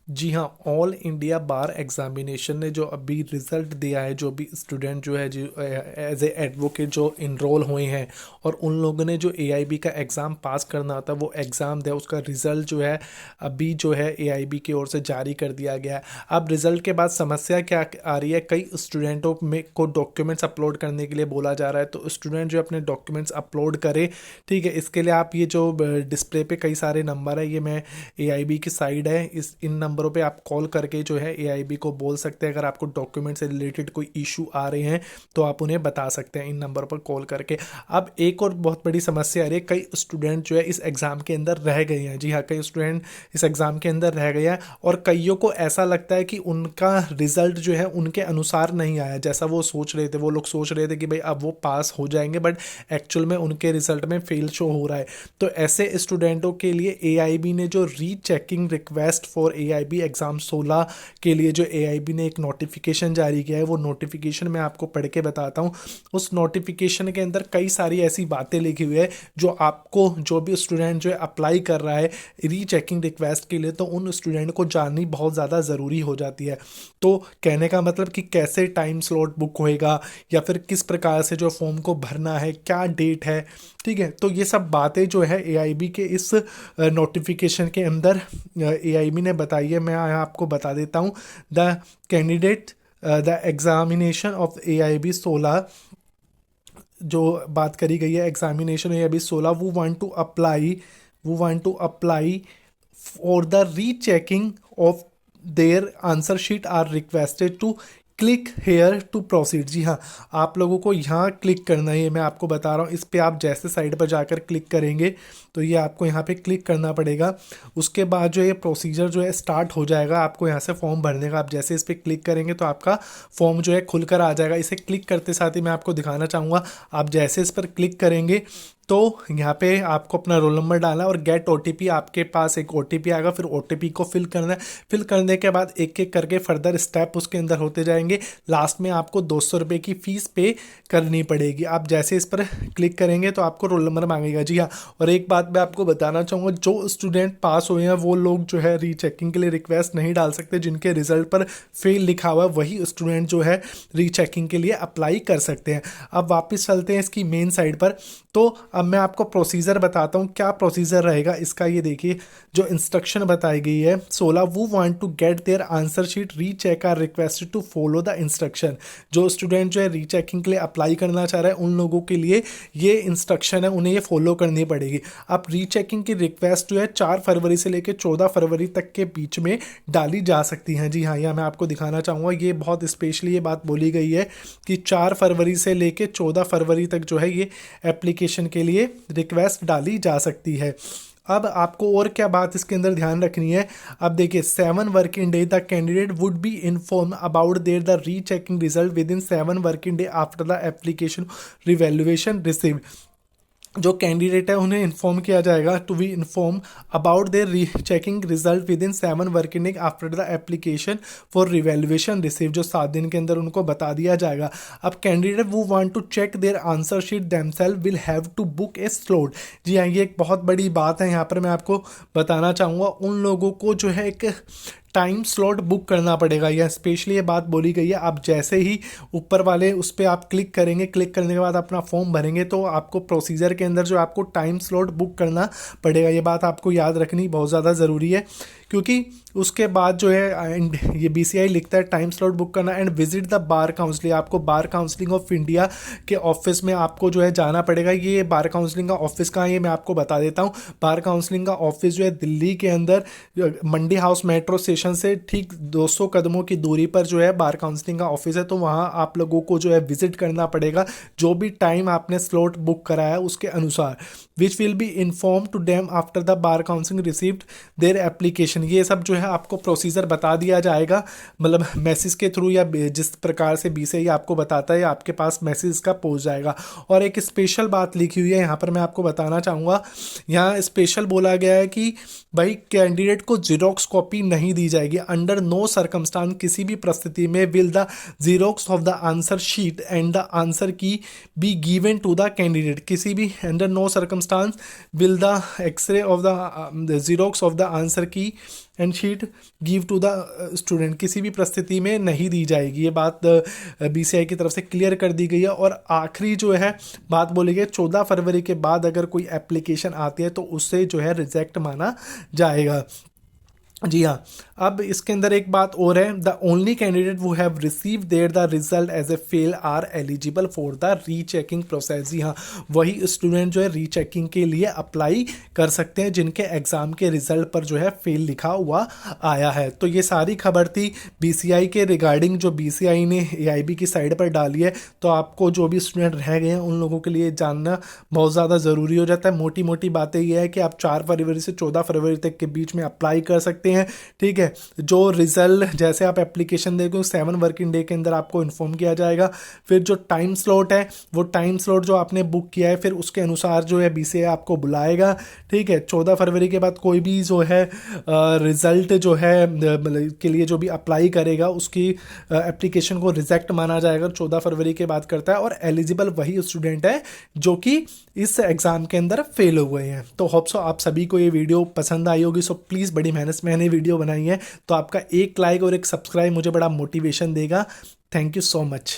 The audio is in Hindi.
जी हाँ, ऑल इंडिया बार एग्जामिनेशन ने जो अभी रिजल्ट दिया है, जो भी स्टूडेंट जो है जो एज ए एडवोकेट जो इनरोल हुए हैं और उन लोगों ने जो एआईबी का एग्ज़ाम पास करना था वो एग्ज़ाम दिया, उसका रिज़ल्ट जो है अभी जो है एआईबी की ओर से जारी कर दिया गया है। अब रिज़ल्ट के बाद समस्या क्या आ रही है, कई स्टूडेंटों में को डॉक्यूमेंट्स अपलोड करने के लिए बोला जा रहा है, तो स्टूडेंट जो अपने डॉक्यूमेंट्स अपलोड करे। ठीक है, इसके लिए आप ये जो डिस्प्ले पे कई सारे नंबर है, ये मैं एआईबी की साइड है, इस इन नंबरों पे आप कॉल करके जो है एआईबी को बोल सकते हैं। अगर आपको डॉक्यूमेंट से रिलेटेड कोई इशू आ रहे हैं तो आप उन्हें बता सकते हैं इन नंबर पर कॉल करके। अब एक और बहुत बड़ी समस्या आ रही है, कई स्टूडेंट जो है इस एग्ज़ाम के अंदर रह गए हैं। जी हाँ, कई स्टूडेंट इस एग्ज़ाम के अंदर रह गए हैं और कईयों को ऐसा लगता है कि उनका रिजल्ट जो है उनके अनुसार नहीं आया जैसा वो सोच रहे थे। वो लोग सोच रहे थे कि भाई अब वो पास हो जाएंगे, बट एक्चुअल में उनके रिजल्ट में फेल शो हो रहा है। तो ऐसे स्टूडेंटों के लिए एआईबी ने जो rechecking request for AIB exam 16 के लिए जो एआईबी ने एक नोटिफिकेशन जारी किया है, वो नोटिफिकेशन मैं आपको पढ़ के बताता हूँ। उस नोटिफिकेशन के अंदर कई सारी ऐसी बातें लिखी हुई है जो आपको, जो भी स्टूडेंट जो है अप्लाई कर रहा है रीचेकिंग रिक्वेस्ट के लिए, तो उन स्टूडेंट को जाननी बहुत ज़्यादा ज़रूरी हो जाती है। तो कहने का मतलब कि कैसे टाइम स्लॉट बुक होएगा या फिर किस प्रकार से जो फॉर्म को भरना है, क्या डेट है। ठीक है, तो ये सब बातें जो है एआईबी के इस नोटिफिकेशन के अंदर एआईबी ने बताई है। मैं यहाँ आपको बता देता हूँ। The candidate the examination of AIB 16, जो बात करी गई है एग्जामिनेशन एआईबी 16, वो want to apply for the rechecking of their answer sheet are requested to click here to proceed. जी हाँ, आप लोगों को यहाँ क्लिक करना है, ये मैं आपको बता रहा हूँ। इस पर आप जैसे साइड पर जाकर क्लिक करेंगे तो ये आपको यहाँ पे क्लिक करना पड़ेगा। उसके बाद जो ये प्रोसीजर जो है स्टार्ट हो जाएगा आपको यहाँ से फॉर्म भरने का। आप जैसे इस पर क्लिक करेंगे तो आपका फॉर्म जो है खुलकर आ जाएगा। इसे क्लिक करते साथ ही मैं आपको दिखाना चाहूँगा, आप जैसे इस पर क्लिक करेंगे तो यहाँ पे आपको अपना रोल नंबर डालना है और गेट ओटीपी, आपके पास एक ओटीपी आएगा, फिर ओटीपी को फिल करना है। फिल करने के बाद एक एक करके फर्दर स्टेप उसके अंदर होते जाएंगे। लास्ट में आपको 200 रुपये की फ़ीस पे करनी पड़ेगी। आप जैसे इस पर क्लिक करेंगे तो आपको रोल नंबर मांगेगा। जी हाँ, और एक बात मैं आपको बताना चाहूँगा, जो स्टूडेंट पास हुए हैं वो लोग जो है रीचेकिंग के लिए रिक्वेस्ट नहीं डाल सकते। जिनके रिजल्ट पर फेल लिखा हुआ है वही स्टूडेंट जो है रीचेकिंग के लिए अप्लाई कर सकते हैं। अब वापस चलते हैं इसकी मेन साइड पर। तो अब मैं आपको प्रोसीजर बताता हूँ, क्या प्रोसीजर रहेगा इसका। ये देखिए जो इंस्ट्रक्शन बताई गई है 16, वो want to get their answer sheet recheck are requested to follow the instruction. जो स्टूडेंट जो है रीचेकिंग के लिए अप्लाई करना चाह रहा है उन लोगों के लिए ये इंस्ट्रक्शन है, उन्हें ये फॉलो करनी पड़ेगी। अब रीचेकिंग की रिक्वेस्ट जो है 4 फरवरी से लेकर 14 फरवरी तक के बीच में डाली जा सकती हैं। जी हाँ, यह मैं आपको दिखाना चाहूँगा, ये बहुत स्पेशली ये बात बोली गई है कि 4 फरवरी से लेकर 14 फरवरी तक जो है ये एप्लीकेशन के लिए रिक्वेस्ट डाली जा सकती है। अब आपको और क्या बात इसके अंदर ध्यान रखनी है। अब देखिए 7 working day the candidate would be inform about their the rechecking result within 7 working day after the application revaluation receive. जो कैंडिडेट है उन्हें इन्फॉर्म किया जाएगा to be inform about their rechecking result within 7 working day after the application for revaluation receive. जो 7 दिन के अंदर उनको बता दिया जाएगा। अब candidate who want to check their answer sheet themselves will have to book a slot. जी हाँ, ये एक बहुत बड़ी बात है, यहाँ पर मैं आपको बताना चाहूँगा। उन लोगों को जो है एक टाइम स्लॉट बुक करना पड़ेगा, या स्पेशली ये बात बोली गई है। आप जैसे ही ऊपर वाले उस पर आप क्लिक करेंगे, क्लिक करने के बाद अपना फॉर्म भरेंगे तो आपको प्रोसीजर के अंदर जो आपको टाइम स्लॉट बुक करना पड़ेगा। ये बात आपको याद रखनी बहुत ज़्यादा ज़रूरी है, क्योंकि उसके बाद जो है एंड ये बीसीआई लिखता है टाइम स्लॉट बुक करना and visit the bar counselling. आपको बार काउंसिलिंग ऑफ इंडिया के ऑफिस में आपको जो है जाना पड़ेगा। ये बार काउंसिलिंग का ऑफिस कहाँ है ये मैं आपको बता देता हूँ। बार काउंसिलिंग का ऑफिस जो है दिल्ली के अंदर मंडी हाउस मेट्रो स्टेशन से ठीक 200 कदमों की दूरी पर जो है बार काउंसिलिंग का ऑफिस है। तो वहाँ आप लोगों को जो है विजिट करना पड़ेगा, जो भी टाइम आपने स्लॉट बुक कराया है उसके अनुसार। Which will be inform to them after the bar counselling received their application. ये सब जो है आपको प्रोसीजर बता दिया जाएगा, मतलब मैसेज के थ्रू, या जिस प्रकार से बीसीआई आपको बताता है आपके पास मैसेज का पहुंच जाएगा। और एक स्पेशल बात लिखी हुई है यहाँ पर मैं आपको बताना चाहूँगा। यहाँ स्पेशल बोला गया है कि भाई कैंडिडेट को जीरोक्स कॉपी नहीं दी जाएगी। अंडर नो सर्कमस्टांस, किसी भी परिस्थिति में will the xerox of the answer sheet and the answer key be given to the candidate. किसी भी under no circumstance will the x-ray of the xerox of the answer key and sheet give to the student, किसी भी परिस्थिति में नहीं दी जाएगी। ये बात बीसीआई की तरफ से क्लियर कर दी गई है। और आखिरी जो है बात बोली गई, 14 फरवरी के बाद अगर कोई एप्लीकेशन आती है तो उससे जो है रिजेक्ट माना जाएगा। जी हाँ, अब इसके अंदर एक बात और है, the only candidate who have receive their the result as a fail or eligible for the rechecking process. जी हाँ, वही स्टूडेंट जो है रीचेकिंग के लिए अप्लाई कर सकते हैं जिनके एग्जाम के रिजल्ट पर जो है फेल लिखा हुआ आया है। तो ये सारी खबर थी बीसीआई के रिगार्डिंग, जो बीसीआई ने एआईबी की साइड पर डाली है। तो आपको जो भी स्टूडेंट रह गए हैं उन लोगों के लिए जानना बहुत ज़्यादा ज़रूरी हो जाता है। मोटी मोटी बातें ये है कि आप 4 फरवरी से 14 फरवरी तक के बीच में अप्लाई कर सकते हैं। ठीक है, जो रिजल्ट जैसे आप एप्लीकेशन देंगे 7 वर्किंग डे के अंदर आपको इन्फॉर्म किया जाएगा। फिर जो टाइम स्लॉट है, वो टाइम स्लॉट जो आपने बुक किया है फिर उसके अनुसार जो है बीसीआई आपको बुलाएगा। ठीक है, 14 फरवरी के बाद कोई भी जो है रिजल्ट जो है के लिए जो भी अप्लाई करेगा उसकी एप्लीकेशन को रिजेक्ट माना जाएगा, 14 फरवरी के बाद करता है। और एलिजिबल वही स्टूडेंट है जो कि इस एग्ज़ाम के अंदर फेल हुए हैं। तो होप सो आप सभी को ये वीडियो पसंद आई होगी। सो प्लीज़, बड़ी मेहनत से मैंने वीडियो बनाई है, तो आपका एक लाइक और एक सब्सक्राइब मुझे बड़ा मोटिवेशन देगा। Thank you so much.